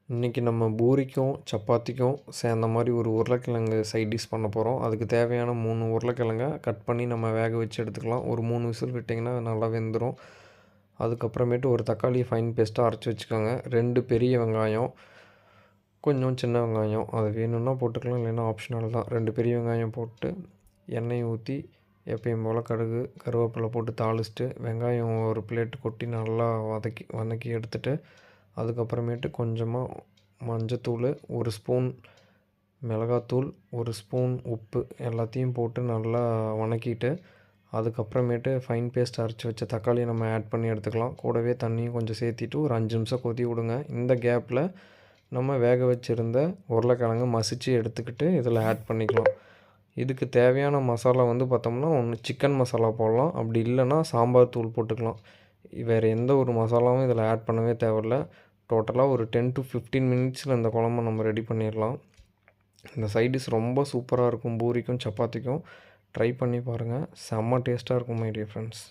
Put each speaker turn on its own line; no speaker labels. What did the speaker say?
இன்றைக்கி நம்ம பூரிக்கும் சப்பாத்திக்கும் சேர்ந்த மாதிரி ஒரு உருளைக்கிழங்கு சைட் டிஷ் பண்ண போகிறோம். அதுக்கு தேவையான 3 உருளைக்கிழங்க கட் பண்ணி நம்ம வேக வச்சு எடுத்துக்கலாம். ஒரு 3 விசில் விட்டிங்கன்னா நல்லா வெந்துடும். அதுக்கப்புறமேட்டு ஒரு தக்காளி ஃபைன் பேஸ்ட்டாக அரைச்சி வச்சுக்கோங்க. 2 பெரிய வெங்காயம், கொஞ்சம் சின்ன வெங்காயம், அது வேணும்னா போட்டுக்கலாம், இல்லைன்னா ஆப்ஷனல் தான். 2 பெரிய வெங்காயம் போட்டு எண்ணெய் ஊற்றி எப்பயும் போல் கடுகு கருவேப்பிலை போட்டு தாளிச்சிட்டு வெங்காயம் ஒரு பிளேட் கொட்டி நல்லா வதக்கி எடுத்துகிட்டு அதுக்கப்புறமேட்டு கொஞ்சமாக மஞ்சத்தூள், 1 ஸ்பூன் மிளகாத்தூள், 1 ஸ்பூன் உப்பு எல்லாத்தையும் போட்டு நல்லா வதக்கிட்டு அதுக்கப்புறமேட்டு ஃபைன் பேஸ்ட் அரைச்சி வச்ச தக்காளியை நம்ம ஆட் பண்ணி எடுத்துக்கலாம். கூடவே தண்ணியும் கொஞ்சம் சேர்த்திட்டு ஒரு 5 நிமிஷம் கொதி விடுங்க. இந்த கேப்பில் நம்ம வேக வச்சுருந்த உருளைக்கிழங்கு மசித்து எடுத்துக்கிட்டு இதில் ஆட் பண்ணிக்கலாம். இதுக்கு தேவையான மசாலா பார்த்தோம்னா ஒன்று சிக்கன் மசாலா போடலாம், அப்படி இல்லைன்னா சாம்பார் தூள் போட்டுக்கலாம். வேறு எந்த ஒரு மசாலாவும் இதில் ஆட் பண்ணவே தேவையில்ல. டோட்டலாக ஒரு 10 to 15 மினிட்ஸில் இந்த குழம்ப நம்ம ரெடி பண்ணிடலாம். இந்த சைட் டிஷ் ரொம்ப சூப்பராக இருக்கும். பூரிக்கும் சப்பாத்திக்கும் ட்ரை பண்ணி பாருங்கள். செம்ம டேஸ்ட்டாக இருக்கும் மை டியர் ஃப்ரெண்ட்ஸ்.